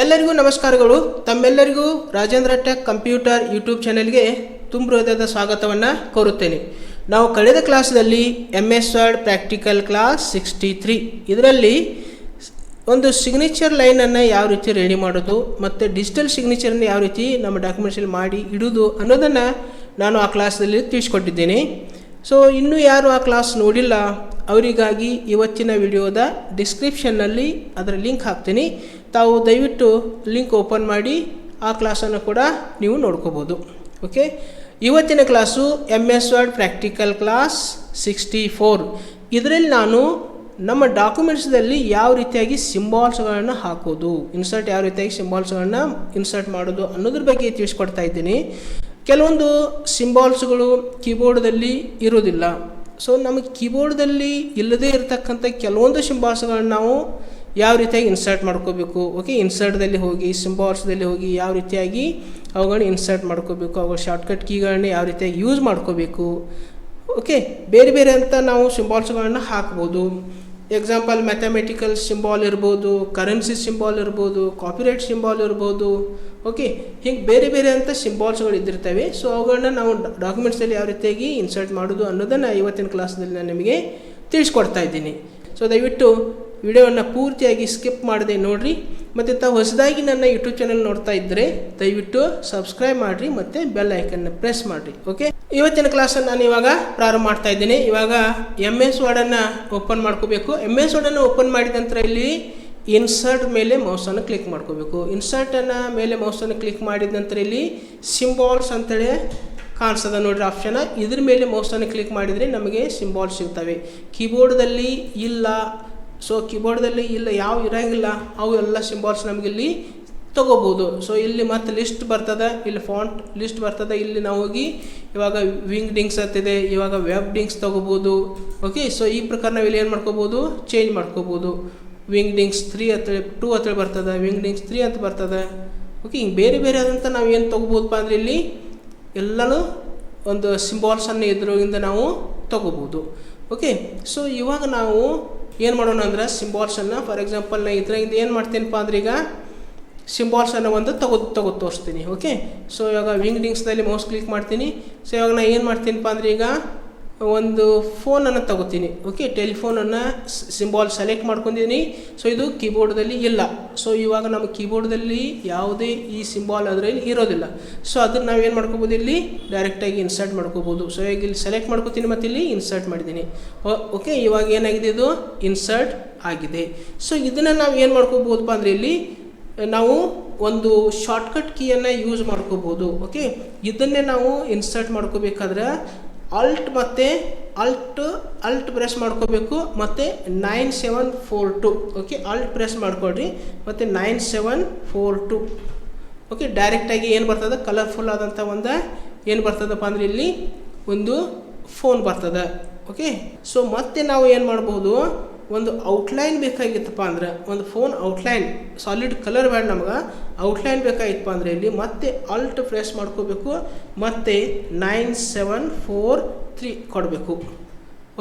ಎಲ್ಲರಿಗೂ ನಮಸ್ಕಾರಗಳು. ತಮ್ಮೆಲ್ಲರಿಗೂ ರಾಜೇಂದ್ರ ಟೆಕ್ ಕಂಪ್ಯೂಟರ್ ಯೂಟ್ಯೂಬ್ ಚಾನೆಲ್ಗೆ ತುಂಬ ಹೃದಯದ ಸ್ವಾಗತವನ್ನು ಕೋರುತ್ತೇನೆ. ನಾವು ಕಳೆದ ಕ್ಲಾಸ್ದಲ್ಲಿ MS ವರ್ಡ್ ಪ್ರಾಕ್ಟಿಕಲ್ ಕ್ಲಾಸ್ 63 ಇದರಲ್ಲಿ ಒಂದು ಸಿಗ್ನೇಚರ್ ಲೈನನ್ನು ಯಾವ ರೀತಿ ರೆಡಿ ಮಾಡೋದು ಮತ್ತು ಡಿಜಿಟಲ್ ಸಿಗ್ನೇಚರನ್ನು ಯಾವ ರೀತಿ ನಮ್ಮ ಡಾಕ್ಯುಮೆಂಟ್ಸಲ್ಲಿ ಮಾಡಿ ಇಡೋದು ಅನ್ನೋದನ್ನು ನಾನು ಆ ಕ್ಲಾಸಲ್ಲಿ ತಿಳಿಸ್ಕೊಟ್ಟಿದ್ದೇನೆ. ಸೊ ಇನ್ನೂ ಯಾರು ಆ ಕ್ಲಾಸ್ ನೋಡಿಲ್ಲ ಅವರಿಗಾಗಿ ಇವತ್ತಿನ ವಿಡಿಯೋದ ಡಿಸ್ಕ್ರಿಪ್ಷನ್ನಲ್ಲಿ ಅದರ ಲಿಂಕ್ ಹಾಕ್ತೀನಿ. ತಾವು ದಯವಿಟ್ಟು ಲಿಂಕ್ ಓಪನ್ ಮಾಡಿ ಆ ಕ್ಲಾಸನ್ನು ಕೂಡ ನೀವು ನೋಡ್ಕೋಬೋದು. ಓಕೆ, ಇವತ್ತಿನ class MS word practical class 64. ಇದರಲ್ಲಿ ನಾನು ನಮ್ಮ ಡಾಕ್ಯುಮೆಂಟ್ಸ್ದಲ್ಲಿ ಯಾವ ರೀತಿಯಾಗಿ ಸಿಂಬಾಲ್ಸ್ಗಳನ್ನು ಹಾಕೋದು, ಇನ್ಸರ್ಟ್ ಯಾವ ರೀತಿಯಾಗಿ ಸಿಂಬಾಲ್ಸ್ಗಳನ್ನು ಇನ್ಸರ್ಟ್ ಮಾಡೋದು ಅನ್ನೋದ್ರ ಬಗ್ಗೆ ತಿಳಿಸ್ಕೊಡ್ತಾ ಇದ್ದೀನಿ. ಕೆಲವೊಂದು ಸಿಂಬಾಲ್ಸ್ಗಳು ಕೀಬೋರ್ಡ್ದಲ್ಲಿ ಇರೋದಿಲ್ಲ. ಸೊ ನಮಗೆ ಕೀಬೋರ್ಡ್ದಲ್ಲಿ ಇಲ್ಲದೇ ಇರತಕ್ಕಂಥ ಕೆಲವೊಂದು ಸಿಂಬಾಲ್ಸ್ಗಳನ್ನ ನಾವು ಯಾವ ರೀತಿಯಾಗಿ ಇನ್ಸರ್ಟ್ ಮಾಡ್ಕೋಬೇಕು. ಓಕೆ, ಇನ್ಸರ್ಟ್ದಲ್ಲಿ ಹೋಗಿ ಸಿಂಬಾಲ್ಸ್ದಲ್ಲಿ ಹೋಗಿ ಯಾವ ರೀತಿಯಾಗಿ ಅವುಗಳನ್ನ ಇನ್ಸರ್ಟ್ ಮಾಡ್ಕೋಬೇಕು, ಅವುಗಳ ಶಾರ್ಟ್ಕಟ್ ಕೀಗಳನ್ನ ಯಾವ ರೀತಿಯಾಗಿ ಯೂಸ್ ಮಾಡ್ಕೋಬೇಕು. ಓಕೆ, ಬೇರೆ ಬೇರೆ ಅಂತ ನಾವು ಸಿಂಬಾಲ್ಸ್ಗಳನ್ನು ಹಾಕ್ಬೋದು. ಎಕ್ಸಾಂಪಲ್ ಮ್ಯಾಥಮೆಟಿಕಲ್ ಸಿಂಬಾಲ್ ಇರ್ಬೋದು, ಕರೆನ್ಸಿ ಸಿಂಬಾಲ್ ಇರ್ಬೋದು, ಕಾಪಿರೈಟ್ ಸಿಂಬಾಲ್ ಇರ್ಬೋದು. ಓಕೆ, ಹೀಗೆ ಬೇರೆ ಬೇರೆ ಅಂತ ಸಿಂಬಾಲ್ಸ್ಗಳು ಇದ್ದಿರ್ತವೆ. ಸೊ ಅವುಗಳನ್ನ ನಾವು ಡಾಕ್ಯುಮೆಂಟ್ಸಲ್ಲಿ ಯಾವ ರೀತಿಯಾಗಿ ಇನ್ಸರ್ಟ್ ಮಾಡೋದು ಅನ್ನೋದನ್ನು ಇವತ್ತಿನ ಕ್ಲಾಸ್ನಲ್ಲಿ ನಾನು ನಿಮಗೆ ತಿಳಿಸ್ಕೊಡ್ತಾ ಇದ್ದೀನಿ. ಸೊ ದಯವಿಟ್ಟು ವಿಡಿಯೋವನ್ನು ಪೂರ್ತಿಯಾಗಿ ಸ್ಕಿಪ್ ಮಾಡದೆ ನೋಡಿರಿ. ಮತ್ತು ತಾವು ಹೊಸದಾಗಿ ನನ್ನ ಯೂಟ್ಯೂಬ್ ಚಾನಲ್ ನೋಡ್ತಾ ಇದ್ದರೆ ದಯವಿಟ್ಟು ಸಬ್ಸ್ಕ್ರೈಬ್ ಮಾಡಿರಿ ಮತ್ತು ಬೆಲ್ ಐಕನ್ನ ಪ್ರೆಸ್ ಮಾಡಿರಿ. ಓಕೆ, ಇವತ್ತಿನ ಕ್ಲಾಸನ್ನು ನಾನು ಇವಾಗ ಪ್ರಾರಂಭ ಮಾಡ್ತಾ ಇದ್ದೀನಿ. ಇವಾಗ MS ವರ್ಡನ್ನು ಓಪನ್ ಮಾಡ್ಕೋಬೇಕು. MS ವರ್ಡನ್ನು ಓಪನ್ ಮಾಡಿದ ನಂತರ ಇಲ್ಲಿ ಇನ್ಸರ್ಟ್ ಮೇಲೆ ಮೌಸನ್ನು ಕ್ಲಿಕ್ ಮಾಡ್ಕೋಬೇಕು. ಇನ್ಸರ್ಟನ್ನು ಮೇಲೆ ಮೌಸನ್ನು ಕ್ಲಿಕ್ ಮಾಡಿದ ನಂತರ ಇಲ್ಲಿ ಸಿಂಬಾಲ್ಸ್ ಅಂತೇಳಿ ಕಾಣಿಸ್ತದೆ ನೋಡಿರಿ ಆಪ್ಷನ್. ಇದ್ರ ಮೇಲೆ ಮೌಸನ್ನು ಕ್ಲಿಕ್ ಮಾಡಿದರೆ ನಮಗೆ ಸಿಂಬಾಲ್ಸ್ ಸಿಗ್ತವೆ. ಕೀಬೋರ್ಡ್ದಲ್ಲಿ ಇಲ್ಲ. ಸೊ ಕೀಬೋರ್ಡ್ದಲ್ಲಿ ಇಲ್ಲ, ಯಾವ ಇರೋಂಗಿಲ್ಲ ಅವು ಎಲ್ಲ ಸಿಂಬಾಲ್ಸ್ ನಮಗಿಲ್ಲಿ ತೊಗೋಬೋದು. ಸೊ ಇಲ್ಲಿ ಮತ್ತು ಲಿಸ್ಟ್ ಬರ್ತದೆ, ಇಲ್ಲಿ ಫಾಂಟ್ ಲಿಸ್ಟ್ ಬರ್ತದೆ. ಇಲ್ಲಿ ನಾವು ಹೋಗಿ ಇವಾಗ ವಿಂಗ್ ಡಿಂಗ್ಸ್ ಅಂತಿದೆ, ಇವಾಗ ವೆಬ್ ಡಿಂಗ್ಸ್ ತೊಗೋಬೋದು. ಓಕೆ, ಸೊ ಈ ಪ್ರಕಾರ ನಾವು ಇಲ್ಲಿ ಏನು ಮಾಡ್ಕೋಬೋದು, ಚೇಂಜ್ ಮಾಡ್ಕೋಬೋದು. ವಿಂಗ್ ಡಿಂಗ್ಸ್ 3 ಅಂತೇಳಿ 2 ಅಂತೇಳಿ ಬರ್ತದೆ, ವಿಂಗ್ ಡಿಂಗ್ಸ್ 3 ಅಂತ ಬರ್ತದೆ. ಓಕೆ, ಹಿಂಗೆ ಬೇರೆ ಬೇರೆ ಆದಂಥ ನಾವು ಏನು ತೊಗೋಬೋದಪ್ಪ ಅಂದರೆ ಇಲ್ಲಿ ಎಲ್ಲನೂ ಒಂದು ಸಿಂಬಾಲ್ಸನ್ನು ಇದರಿಂದ ನಾವು ತೊಗೋಬೋದು. ಓಕೆ, ಸೊ ಇವಾಗ ನಾವು ಏನು ಮಾಡೋಣ ಅಂದ್ರೆ ಸಿಂಬಾಲ್ಸನ್ನು, ಫಾರ್ ಎಕ್ಸಾಂಪಲ್ ನಾನು ಇದರಿಂದ ಏನು ಮಾಡ್ತೀನಪ್ಪ ಅಂದ್ರೆ ಈಗ ಸಿಂಬಾಲ್ಸನ್ನು ಒಂದು ತೆಗೆದು ತೋರಿಸ್ತೀನಿ. ಓಕೆ, ಸೊ ಇವಾಗ ವಿಂಗ್ ಡಿಂಗ್ಸ್ದಲ್ಲಿ ಮೌಸ್ ಕ್ಲಿಕ್ ಮಾಡ್ತೀನಿ. ಸೊ ಇವಾಗ ನಾನು ಏನು ಮಾಡ್ತೀನಪ್ಪ ಅಂದರೆ ಈಗ ಒಂದು ಫೋನನ್ನು ತಗೋತೀನಿ. ಓಕೆ, ಟೆಲಿಫೋನನ್ನು ಸಿಂಬಾಲ್ ಸೆಲೆಕ್ಟ್ ಮಾಡ್ಕೊಂಡಿದ್ದೀನಿ. ಸೊ ಇದು ಕೀಬೋರ್ಡ್ದಲ್ಲಿ ಇಲ್ಲ. ಸೊ ಇವಾಗ ನಮ್ಮ ಕೀಬೋರ್ಡ್ದಲ್ಲಿ ಯಾವುದೇ ಈ ಸಿಂಬಾಲ್ ಅದರಲ್ಲಿ ಇರೋದಿಲ್ಲ. ಸೊ ಅದನ್ನು ನಾವು ಏನು ಮಾಡ್ಕೋಬೋದು, ಇಲ್ಲಿ ಡೈರೆಕ್ಟಾಗಿ ಇನ್ಸರ್ಟ್ ಮಾಡ್ಕೋಬೋದು. ಸೊ ಈಗ ಇಲ್ಲಿ ಸೆಲೆಕ್ಟ್ ಮಾಡ್ಕೋತೀನಿ ಮತ್ತು ಇಲ್ಲಿ ಇನ್ಸರ್ಟ್ ಮಾಡಿದ್ದೀನಿ. ಓಕೆ, ಇವಾಗ ಏನಾಗಿದೆ, ಇದು ಇನ್ಸರ್ಟ್ ಆಗಿದೆ. ಸೊ ಇದನ್ನು ನಾವು ಏನು ಮಾಡ್ಕೋಬೋದಪ್ಪ ಅಂದರೆ ಇಲ್ಲಿ ನಾವು ಒಂದು ಶಾರ್ಟ್ಕಟ್ ಕೀಯನ್ನು ಯೂಸ್ ಮಾಡ್ಕೋಬೋದು. ಓಕೆ, ಇದನ್ನೇ ನಾವು ಇನ್ಸರ್ಟ್ ಮಾಡ್ಕೋಬೇಕಾದ್ರೆ ಅಲ್ಟ್ ಮತ್ತು ಅಲ್ಟ್ ಪ್ರೆಸ್ ಮಾಡ್ಕೋಬೇಕು ಮತ್ತು 9742. ಓಕೆ, ಅಲ್ಟ್ ಪ್ರೆಸ್ ಮಾಡ್ಕೊಳ್ರಿ ಮತ್ತು 9742. ಓಕೆ, ಡೈರೆಕ್ಟಾಗಿ ಏನು ಬರ್ತದೆ, ಕಲರ್ಫುಲ್ ಆದಂಥ ಒಂದು ಏನು ಬರ್ತದಪ್ಪ ಅಂದರೆ ಇಲ್ಲಿ ಒಂದು ಫೋನ್ ಬರ್ತದೆ. ಓಕೆ, ಸೊ ಮತ್ತೆ ನಾವು ಏನು ಮಾಡ್ಬೋದು, ಒಂದು ಔಟ್ಲೈನ್ ಬೇಕಾಗಿತ್ತಪ್ಪ ಅಂದ್ರೆ ಒಂದು ಫೋನ್ ಔಟ್ಲೈನ್, ಸಾಲಿಡ್ ಕಲರ್ ಬೇಡ ನಮ್ಗೆ, ಔಟ್ಲೈನ್ ಬೇಕಾಗಿತ್ತಪ್ಪ ಅಂದರೆ ಇಲ್ಲಿ ಮತ್ತೆ ಅಲ್ಟ್ ಪ್ರೆಸ್ ಮಾಡ್ಕೋಬೇಕು ಮತ್ತು 9743 ಕೊಡಬೇಕು.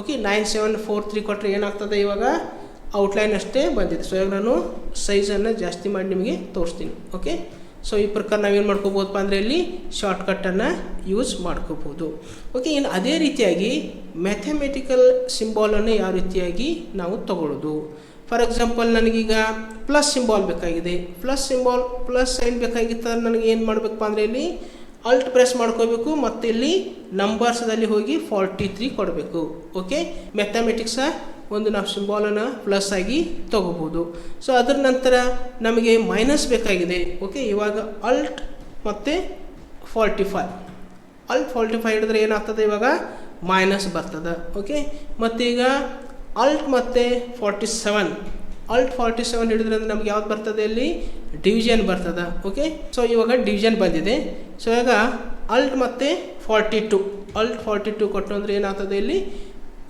ಓಕೆ, 9743 ಕೊಟ್ಟರೆ ಏನಾಗ್ತದೆ, ಇವಾಗ ಔಟ್ಲೈನ್ ಅಷ್ಟೇ ಬಂದಿದೆ. ಸೊ ಇವಾಗ ನಾನು ಸೈಜನ್ನು ಜಾಸ್ತಿ ಮಾಡಿ ನಿಮಗೆ ತೋರಿಸ್ತೀನಿ. ಓಕೆ, ಸೊ ಈ ಪ್ರಕಾರ ನಾವೇನು ಮಾಡ್ಕೋಬೋದಪ್ಪ ಅಂದರೆ ಇಲ್ಲಿ ಶಾರ್ಟ್ಕಟ್ಟನ್ನು ಯೂಸ್ ಮಾಡ್ಕೋಬೋದು. ಓಕೆ, ಇನ್ನು ಅದೇ ರೀತಿಯಾಗಿ ಮ್ಯಾಥಮೆಟಿಕಲ್ ಸಿಂಬಾಲನ್ನು ಯಾವ ರೀತಿಯಾಗಿ ನಾವು ತಗೊಳ್ಳೋದು. ಫಾರ್ ಎಕ್ಸಾಂಪಲ್ ನನಗೀಗ ಪ್ಲಸ್ ಸಿಂಬಾಲ್ ಬೇಕಾಗಿದೆ, ಪ್ಲಸ್ ಸೈನ್ ಬೇಕಾಗಿತ್ತು. ನನಗೆ ಏನು ಮಾಡಬೇಕಪ್ಪ ಅಂದರೆ ಇಲ್ಲಿ ಅಲ್ಟ್ ಪ್ರೆಸ್ ಮಾಡ್ಕೋಬೇಕು ಮತ್ತು ಇಲ್ಲಿ ನಂಬರ್ಸ್ದಲ್ಲಿ ಹೋಗಿ 43 ಕೊಡಬೇಕು. ಓಕೆ, ಮ್ಯಾಥಮೆಟಿಕ್ಸ ಒಂದು ನಾವು ಸಿಂಬಾಲನ್ನು ಪ್ಲಸ್ ಆಗಿ ತೊಗೋಬೋದು. ಸೊ ಅದರ ನಂತರ ನಮಗೆ ಮೈನಸ್ ಬೇಕಾಗಿದೆ. ಓಕೆ, ಇವಾಗ ಅಲ್ಟ್ ಮತ್ತು 45 ಹಿಡಿದ್ರೆ ಏನಾಗ್ತದೆ, ಇವಾಗ ಮೈನಸ್ ಬರ್ತದೆ. ಓಕೆ, ಮತ್ತು ಈಗ ಅಲ್ಟ್ ಮತ್ತು 47 ಹಿಡಿದ್ರೆ ಅಂದರೆ ನಮ್ಗೆ ಯಾವ್ದು ಬರ್ತದೆ, ಇಲ್ಲಿ ಡಿವಿಷನ್ ಬರ್ತದೆ. ಓಕೆ, ಸೊ ಇವಾಗ ಡಿವಿಷನ್ ಬಂದಿದೆ. ಸೊ ಇವಾಗ ಅಲ್ಟ್ ಮತ್ತು 42 ಕೊಟ್ಟು ಅಂದರೆ ಏನಾಗ್ತದೆ, ಇಲ್ಲಿ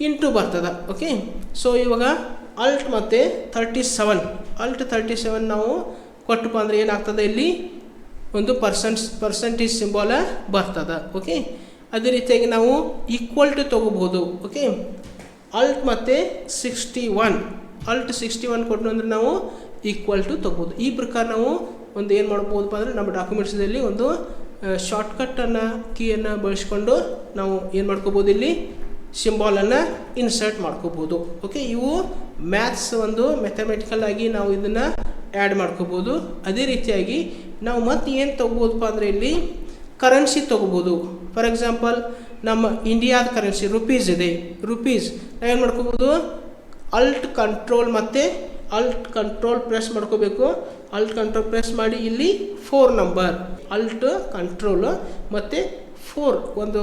ಇಂಟು ಬರ್ತದೆ. ಓಕೆ, ಸೊ ಇವಾಗ ಅಲ್ಟ್ ಮತ್ತು 37 ನಾವು ಕೊಟ್ಟಪ್ಪ ಅಂದರೆ ಏನಾಗ್ತದೆ, ಇಲ್ಲಿ ಒಂದು ಪರ್ಸೆಂಟೇಜ್ ಸಿಂಬಾಲ ಬರ್ತದೆ. ಓಕೆ, ಅದೇ ರೀತಿಯಾಗಿ ನಾವು ಈಕ್ವಲ್ ಟು ತೊಗೋಬೋದು. ಓಕೆ, ಅಲ್ಟ್ ಮತ್ತು 61 ಕೊಟ್ಟು ಅಂದರೆ ನಾವು ಈಕ್ವಲ್ ಟು ತೊಗೋಬೋದು. ಈ ಪ್ರಕಾರ ನಾವು ಒಂದು ಏನು ಮಾಡ್ಬೋದಪ್ಪ ಅಂದರೆ ನಮ್ಮ ಡಾಕ್ಯುಮೆಂಟ್ಸಲ್ಲಿ ಒಂದು ಶಾರ್ಟ್ಕಟ್ಟನ್ನು ಕೀಯನ್ನು ಬಳಸ್ಕೊಂಡು ನಾವು ಏನು ಮಾಡ್ಕೋಬೋದು, ಇಲ್ಲಿ ಸಿಂಬಾಲನ್ನು ಇನ್ಸರ್ಟ್ ಮಾಡ್ಕೋಬೋದು. ಓಕೆ, ಇವು ಮ್ಯಾಥ್ಸ್ ಒಂದು ಮೆಥಮೆಟಿಕಲ್ ಆಗಿ ನಾವು ಇದನ್ನು ಆ್ಯಡ್ ಮಾಡ್ಕೋಬೋದು. ಅದೇ ರೀತಿಯಾಗಿ ನಾವು ಮತ್ತೆ ಏನು ತೊಗೋಬೋದಪ್ಪ ಅಂದರೆ ಇಲ್ಲಿ ಕರೆನ್ಸಿ ತೊಗೋಬೋದು. ಫಾರ್ ಎಕ್ಸಾಂಪಲ್ ನಮ್ಮ ಇಂಡಿಯಾದ ಕರೆನ್ಸಿ ರುಪೀಸ್ ಇದೆ. ರುಪೀಸ್ ನಾವೇನು ಮಾಡ್ಕೋಬೋದು, ಅಲ್ಟ್ ಕಂಟ್ರೋಲ್ ಮತ್ತು ಅಲ್ಟ್ ಕಂಟ್ರೋಲ್ ಪ್ರೆಸ್ ಮಾಡ್ಕೋಬೇಕು. ಅಲ್ಟ್ ಕಂಟ್ರೋಲ್ ಪ್ರೆಸ್ ಮಾಡಿ ಇಲ್ಲಿ 4 ನಂಬರ್, ಅಲ್ಟ್ ಕಂಟ್ರೋಲ್ ಮತ್ತು 4 ಒಂದು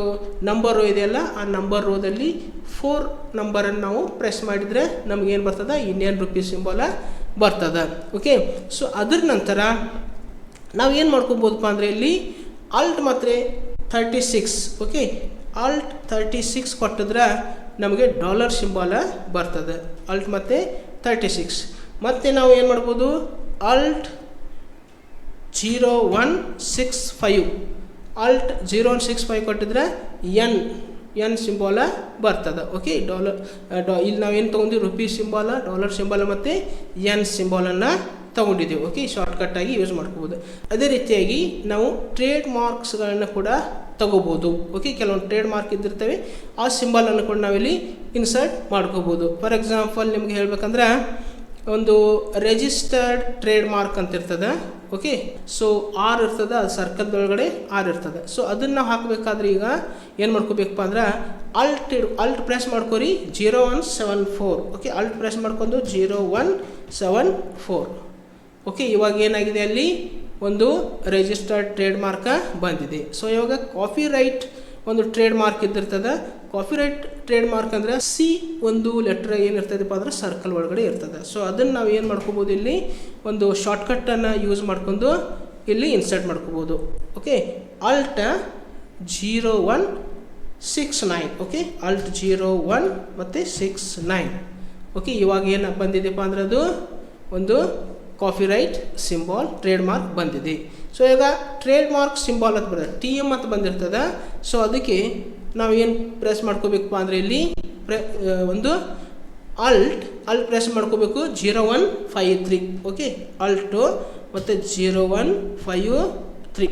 ನಂಬರ್ ರೋ ಇದೆಯಲ್ಲ, ಆ ನಂಬರ್ ರೋದಲ್ಲಿ 4 ನಂಬರನ್ನು ನಾವು ಪ್ರೆಸ್ ಮಾಡಿದರೆ ನಮಗೇನು ಬರ್ತದೆ, ಇಂಡಿಯನ್ ರುಪೀಸ್ ಸಿಂಬಾಲ ಬರ್ತದೆ. ಓಕೆ, ಸೊ ಅದ್ರ ನಂತರ ನಾವು ಏನು ಮಾಡ್ಕೋಬೋದಪ್ಪ ಅಂದರೆ ಇಲ್ಲಿ ಅಲ್ಟ್ ಮತ್ತು 36. ಓಕೆ, ಅಲ್ಟ್ 36 ಕೊಟ್ಟಿದ್ರೆ ನಮಗೆ ಡಾಲರ್ ಸಿಂಬಾಲ ಬರ್ತದೆ. ಅಲ್ಟ್ ಮತ್ತು 36 ಮತ್ತು ನಾವು ಏನು ಮಾಡ್ಬೋದು, ಅಲ್ಟ್ 0165 ಅಲ್ಟ್ 0165 ಕೊಟ್ಟಿದ್ರೆ ಎನ್ ಸಿಂಬಾಲ ಬರ್ತದೆ. ಓಕೆ, ಇಲ್ಲಿ ನಾವೇನು ತೊಗೊಂಡಿವಿ, ರುಪೀಸ್ ಸಿಂಬಾಲ, ಡಾಲರ್ ಸಿಂಬಾಲ ಮತ್ತು ಎನ್ ಸಿಂಬಾಲನ್ನು ತೊಗೊಂಡಿದ್ದೀವಿ. ಓಕೆ, ಶಾರ್ಟ್ಕಟ್ಟಾಗಿ ಯೂಸ್ ಮಾಡ್ಕೋಬೋದು. ಅದೇ ರೀತಿಯಾಗಿ ನಾವು ಟ್ರೇಡ್ ಮಾರ್ಕ್ಸ್ಗಳನ್ನು ಕೂಡ ತಗೋಬೋದು. ಓಕೆ, ಕೆಲವೊಂದು ಟ್ರೇಡ್ ಮಾರ್ಕ್ ಇದ್ದಿರ್ತವೆ, ಆ ಸಿಂಬಲನ್ನು ಕೂಡ ನಾವಿಲ್ಲಿ ಇನ್ಸರ್ಟ್ ಮಾಡ್ಕೋಬೋದು. ಫಾರ್ ಎಕ್ಸಾಂಪಲ್ ನಿಮ್ಗೆ ಹೇಳ್ಬೇಕಂದ್ರೆ ಒಂದು ರಿಜಿಸ್ಟರ್ಡ್ ಟ್ರೇಡ್ ಮಾರ್ಕ್ ಅಂತ ಇರ್ತದೆ. ಓಕೆ, ಸೊ ಆರ್ ಇರ್ತದೆ, ಅದು ಸರ್ಕಲ್ದೊಳಗಡೆ ಆರ್ ಇರ್ತದೆ. ಸೊ ಅದನ್ನು ನಾವು ಹಾಕಬೇಕಾದ್ರೆ ಈಗ ಏನು ಮಾಡ್ಕೋಬೇಕಪ್ಪ ಅಂದ್ರೆ ಅಲ್ಟ್ ಪ್ರೆಸ್ ಮಾಡ್ಕೊರಿ 0174. ಓಕೆ, ಅಲ್ಟ್ ಪ್ರೆಸ್ ಮಾಡ್ಕೊಂಡು 0174. ಓಕೆ, ಇವಾಗ ಏನಾಗಿದೆ, ಅಲ್ಲಿ ಒಂದು ರಿಜಿಸ್ಟರ್ಡ್ ಟ್ರೇಡ್ ಮಾರ್ಕ ಬಂದಿದೆ. ಸೊ ಇವಾಗ ಕಾಪಿ ರೈಟ್ ಒಂದು ಟ್ರೇಡ್ ಮಾರ್ಕ್ ಇದ್ದಿರ್ತದೆ. ಕಾಪಿ ರೈಟ್ ಟ್ರೇಡ್ ಮಾರ್ಕ್ ಅಂದರೆ ಸಿ ಒಂದು ಲೆಟ್ರ್ ಏನಿರ್ತದಪ್ಪ ಅಂದರೆ ಸರ್ಕಲ್ ಒಳಗಡೆ ಇರ್ತದೆ. ಸೊ ಅದನ್ನು ನಾವು ಏನು ಮಾಡ್ಕೋಬೋದು, ಇಲ್ಲಿ ಒಂದು ಶಾರ್ಟ್ಕಟ್ಟನ್ನು ಯೂಸ್ ಮಾಡ್ಕೊಂಡು ಇಲ್ಲಿ ಇನ್ಸರ್ಟ್ ಮಾಡ್ಕೋಬೋದು. ಓಕೆ, ಅಲ್ಟ್ 0169. ಓಕೆ, ಅಲ್ಟ್ 01 ಮತ್ತು 69. ಓಕೆ, ಇವಾಗ ಏನು ಬಂದಿದೆಪ್ಪ ಅಂದರೆ ಅದು ಒಂದು copyright symbol trademark ಬಂದಿದೆ. ಸೊ ಈಗ ಟ್ರೇಡ್ ಮಾರ್ಕ್ ಸಿಂಬಾಲ್ ಅಂತ ಬರ್ತದೆ, TM ಅಂತ ಬಂದಿರ್ತದೆ. ಸೊ ಅದಕ್ಕೆ ನಾವು ಏನು ಪ್ರೆಸ್ ಮಾಡ್ಕೋಬೇಕಪ್ಪ ಅಂದರೆ ಇಲ್ಲಿ ಒಂದು ಅಲ್ಟ್ ಪ್ರೆಸ್ ಮಾಡ್ಕೋಬೇಕು 0153. ಓಕೆ, ಅಲ್ಟು ಮತ್ತು 0153.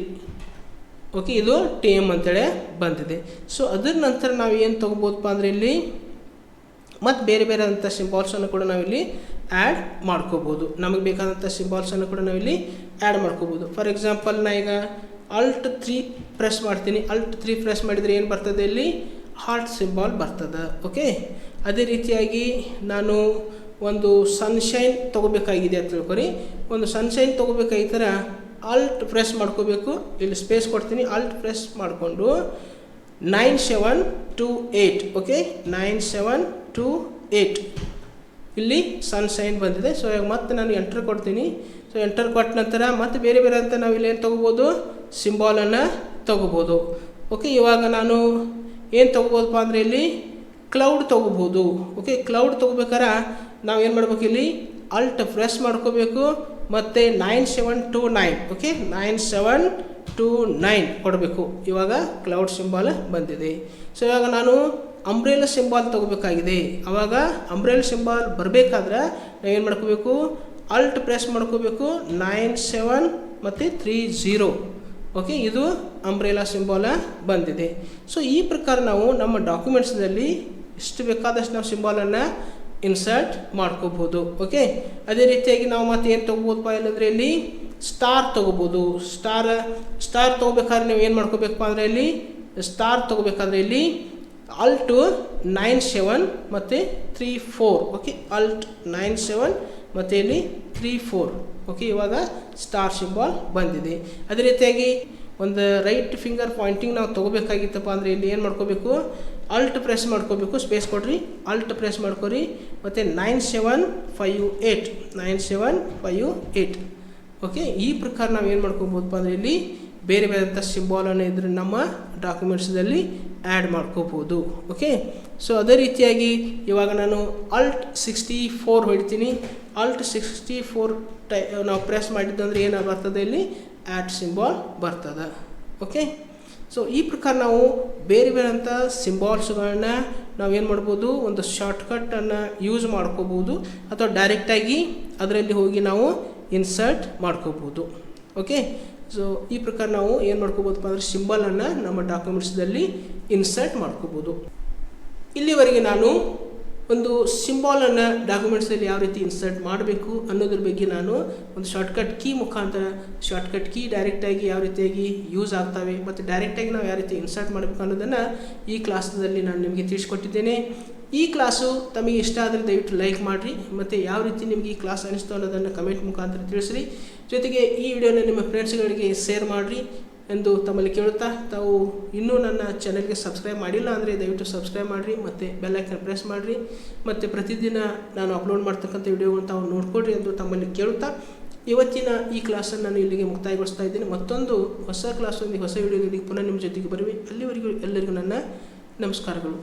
ಓಕೆ, ಇದು TM ಅಂತೇಳಿ ಬಂದಿದೆ. ಸೊ ಅದ್ರ ನಂತರ ನಾವು ಏನು ತೊಗೋಬೋದಪ್ಪ ಅಂದರೆ ಇಲ್ಲಿ ಮತ್ತು ಬೇರೆ ಬೇರೆ ಆದಂಥ ಸಿಂಬಾಲ್ಸನ್ನು ಕೂಡ ನಾವಿಲ್ಲಿ ಆ್ಯಡ್ ಮಾಡ್ಕೋಬೋದು. ನಮಗೆ ಬೇಕಾದಂಥ ಸಿಂಬಾಲ್ಸನ್ನು ಕೂಡ ನಾವಿಲ್ಲಿ ಆ್ಯಡ್ ಮಾಡ್ಕೋಬೋದು. ಫಾರ್ ಎಕ್ಸಾಂಪಲ್ ನಾ ಈಗ ಅಲ್ಟ್ 3 ಪ್ರೆಸ್ ಮಾಡ್ತೀನಿ. ಅಲ್ಟ್ 3 ಪ್ರೆಸ್ ಮಾಡಿದರೆ ಏನು ಬರ್ತದೆ, ಇಲ್ಲಿ ಹಾರ್ಟ್ ಸಿಂಬಾಲ್ ಬರ್ತದೆ. ಓಕೆ, ಅದೇ ರೀತಿಯಾಗಿ ನಾನು ಒಂದು ಸನ್ಶೈನ್ ತೊಗೋಬೇಕಾಗಿದೆ ಅಂತ ತಿಳ್ಕೊರಿ. ಒಂದು ಸನ್ಶೈನ್ ತೊಗೋಬೇಕಾಗಿತ್ತರ ಅಲ್ಟ್ ಪ್ರೆಸ್ ಮಾಡ್ಕೋಬೇಕು. ಇಲ್ಲಿ ಸ್ಪೇಸ್ ಕೊಡ್ತೀನಿ, ಅಲ್ಟ್ ಪ್ರೆಸ್ ಮಾಡಿಕೊಂಡು 9728. ಓಕೆ, 9728 ಇಲ್ಲಿ ಸನ್ಶೈನ್ ಬಂದಿದೆ. ಸೊ ಇವಾಗ ಮತ್ತೆ ನಾನು ಎಂಟರ್ ಕೊಡ್ತೀನಿ. ಸೊ ಎಂಟರ್ ಕೊಟ್ಟ ನಂತರ ಮತ್ತೆ ಬೇರೆ ಬೇರೆ ಅಂತ ನಾವು ಇಲ್ಲಿ ಏನು ತೊಗೋಬೋದು, ಸಿಂಬಾಲನ್ನು ತೊಗೋಬೋದು. ಓಕೆ, ಇವಾಗ ನಾನು ಏನು ತೊಗೋಬೋದಪ್ಪ ಅಂದರೆ ಇಲ್ಲಿ ಕ್ಲೌಡ್ ತೊಗೋಬೋದು. ಓಕೆ, ಕ್ಲೌಡ್ ತೊಗೋಬೇಕಾರೆ ನಾವು ಏನು ಮಾಡ್ಬೇಕು, ಇಲ್ಲಿ ಅಲ್ಟ್ ಪ್ರೆಸ್ ಮಾಡ್ಕೋಬೇಕು ಮತ್ತು 9729. ಓಕೆ, 9729 ಕೊಡಬೇಕು. ಇವಾಗ ಕ್ಲೌಡ್ ಸಿಂಬಾಲ್ ಬಂದಿದೆ. ಸೊ ಇವಾಗ ನಾನು ಅಂಬ್ರೆಲಾ ಸಿಂಬಾಲ್ ತೊಗೋಬೇಕಾಗಿದೆ. ಆವಾಗ ಅಂಬ್ರೆಲಾ ಸಿಂಬಾಲ್ ಬರಬೇಕಾದ್ರೆ ನಾವೇನು ಮಾಡ್ಕೋಬೇಕು, ಅಲ್ಟ್ ಪ್ರೆಸ್ ಮಾಡ್ಕೋಬೇಕು 97 ಮತ್ತು 30. ಓಕೆ, ಇದು ಅಂಬ್ರೆಲಾ ಸಿಂಬಾಲ ಬಂದಿದೆ. ಸೊ ಈ ಪ್ರಕಾರ ನಾವು ನಮ್ಮ ಡಾಕ್ಯುಮೆಂಟ್ಸ್ನಲ್ಲಿ ಎಷ್ಟು ಬೇಕಾದಷ್ಟು ನಾವು ಸಿಂಬಾಲನ್ನು ಇನ್ಸರ್ಟ್ ಮಾಡ್ಕೋಬೋದು. ಓಕೆ, ಅದೇ ರೀತಿಯಾಗಿ ನಾವು ಮತ್ತೆ ಏನು ತೊಗೋಬೋದಪ್ಪ ಇಲ್ಲಂದರೆ ಇಲ್ಲಿ ಸ್ಟಾರ್ ತೊಗೋಬೋದು. ಸ್ಟಾರ್ ತೊಗೋಬೇಕಾದ್ರೆ ನೀವು ಏನು ಮಾಡ್ಕೋಬೇಕಪ್ಪ ಅಂದರೆ ಇಲ್ಲಿ ಸ್ಟಾರ್ ತೊಗೋಬೇಕಾದ್ರೆ ಇಲ್ಲಿ ಅಲ್ಟು 97 ಮತ್ತು 34. ಓಕೆ, ಅಲ್ಟ್ 97 ಮತ್ತು ಇಲ್ಲಿ 34. ಓಕೆ, ಇವಾಗ ಸ್ಟಾರ್ ಸಿಂಬಾಲ್ ಬಂದಿದೆ. ಅದೇ ರೀತಿಯಾಗಿ ಒಂದು ರೈಟ್ ಫಿಂಗರ್ ಪಾಯಿಂಟಿಂಗ್ ನಾವು ತೊಗೋಬೇಕಾಗಿತ್ತಪ್ಪ ಅಂದರೆ ಇಲ್ಲಿ ಏನು ಮಾಡ್ಕೋಬೇಕು, ಅಲ್ಟ್ ಪ್ರೆಸ್ ಮಾಡ್ಕೋಬೇಕು. ಸ್ಪೇಸ್ ಕೊಡ್ರಿ, ಅಲ್ಟ್ ಪ್ರೆಸ್ ಮಾಡ್ಕೊರಿ ಮತ್ತು 9758. ಓಕೆ, ಈ ಪ್ರಕಾರ ನಾವು ಏನು ಮಾಡ್ಕೋಬೋದಪ್ಪ ಅಂದರೆ ಇಲ್ಲಿ ಬೇರೆ ಬೇರೆಂಥ ಸಿಂಬಾಲನ್ನು ಇದ್ರೆ ನಮ್ಮ ಡಾಕ್ಯುಮೆಂಟ್ಸ್ದಲ್ಲಿ ಆ್ಯಡ್ ಮಾಡ್ಕೋಬೋದು. ಓಕೆ, ಸೊ ಅದೇ ರೀತಿಯಾಗಿ ಇವಾಗ ನಾನು ಅಲ್ಟ್ 64 ಹೊಡಿತೀನಿ. ಅಲ್ಟ್ 64 ನಾವು ಪ್ರೆಸ್ ಮಾಡಿದ್ದಂದ್ರೆ ಏನು ಬರ್ತದೆ, ಇಲ್ಲಿ ಆ್ಯಡ್ ಸಿಂಬಾಲ್ ಬರ್ತದೆ. ಓಕೆ, ಸೊ ಈ ಪ್ರಕಾರ ನಾವು ಬೇರೆ ಬೇರೆಂಥ ಸಿಂಬಾಲ್ಸ್ಗಳನ್ನ ನಾವೇನು ಮಾಡ್ಬೋದು, ಒಂದು ಶಾರ್ಟ್ಕಟ್ಟನ್ನು ಯೂಸ್ ಮಾಡ್ಕೋಬೋದು ಅಥವಾ ಡೈರೆಕ್ಟಾಗಿ ಅದರಲ್ಲಿ ಹೋಗಿ ನಾವು ಇನ್ಸರ್ಟ್ ಮಾಡ್ಕೋಬೋದು. ಓಕೆ. ಸೊ ಈ ಪ್ರಕಾರ ನಾವು ಏನು ಮಾಡ್ಕೋಬೋದಪ್ಪ ಅಂದರೆ ಸಿಂಬಲನ್ನು ನಮ್ಮ ಡಾಕ್ಯುಮೆಂಟ್ಸ್ದಲ್ಲಿ ಇನ್ಸರ್ಟ್ ಮಾಡ್ಕೋಬೋದು. ಇಲ್ಲಿವರೆಗೆ ನಾನು ಒಂದು ಸಿಂಬಾಲನ್ನು ಡಾಕ್ಯುಮೆಂಟ್ಸಲ್ಲಿ ಯಾವ ರೀತಿ ಇನ್ಸರ್ಟ್ ಮಾಡಬೇಕು ಅನ್ನೋದ್ರ ಬಗ್ಗೆ ನಾನು ಒಂದು ಶಾರ್ಟ್ಕಟ್ ಕೀ ಮುಖಾಂತರ ಶಾರ್ಟ್ಕಟ್ ಕೀ ಡೈರೆಕ್ಟಾಗಿ ಯಾವ ರೀತಿಯಾಗಿ ಯೂಸ್ ಆಗ್ತವೆ ಮತ್ತು ಡೈರೆಕ್ಟಾಗಿ ನಾವು ಯಾವ ರೀತಿ ಇನ್ಸರ್ಟ್ ಮಾಡಬೇಕು ಅನ್ನೋದನ್ನು ಈ ಕ್ಲಾಸ್ನಲ್ಲಿ ನಾನು ನಿಮಗೆ ತಿಳಿಸ್ಕೊಟ್ಟಿದ್ದೇನೆ. ಈ ಕ್ಲಾಸು ತಮಗೆ ಇಷ್ಟ ಆದರೆ ದಯವಿಟ್ಟು ಲೈಕ್ ಮಾಡಿರಿ ಮತ್ತು ಯಾವ ರೀತಿ ನಿಮಗೆ ಈ ಕ್ಲಾಸ್ ಅನಿಸ್ತು ಅನ್ನೋದನ್ನು ಕಮೆಂಟ್ ಮುಖಾಂತರ ತಿಳಿಸ್ರಿ. ಜೊತೆಗೆ ಈ ವಿಡಿಯೋನ ನಿಮ್ಮ ಫ್ರೆಂಡ್ಸ್ಗಳಿಗೆ ಶೇರ್ ಮಾಡಿರಿ ಎಂದು ತಮ್ಮಲ್ಲಿ ಕೇಳುತ್ತಾ, ತಾವು ಇನ್ನೂ ನನ್ನ ಚಾನೆಲ್ಗೆ ಸಬ್ಸ್ಕ್ರೈಬ್ ಮಾಡಿಲ್ಲ ಅಂದರೆ ದಯವಿಟ್ಟು ಸಬ್ಸ್ಕ್ರೈಬ್ ಮಾಡಿರಿ ಮತ್ತು ಬೆಲ್ ಐಕನ್ ಪ್ರೆಸ್ ಮಾಡಿರಿ ಮತ್ತು ಪ್ರತಿದಿನ ನಾನು ಅಪ್ಲೋಡ್ ಮಾಡ್ತಕ್ಕಂಥ ವಿಡಿಯೋಗಳನ್ನು ತಾವು ನೋಡ್ಕೊಳ್ರಿ ಎಂದು ತಮ್ಮಲ್ಲಿ ಕೇಳುತ್ತಾ ಇವತ್ತಿನ ಈ ಕ್ಲಾಸನ್ನು ನಾನು ಇಲ್ಲಿಗೆ ಮುಕ್ತಾಯಗೊಳಿಸ್ತಾ ಇದ್ದೀನಿ. ಮತ್ತೊಂದು ಹೊಸ ಕ್ಲಾಸೊಂದಿಗೆ ಹೊಸ ವಿಡಿಯೋದೊಂದಿಗೆ ಪುನಃ ನಿಮ್ಮ ಜೊತೆಗೆ ಬರುವೆ. ಅಲ್ಲಿವರೆಗೂ ಎಲ್ಲರಿಗೂ ನನ್ನ ನಮಸ್ಕಾರಗಳು.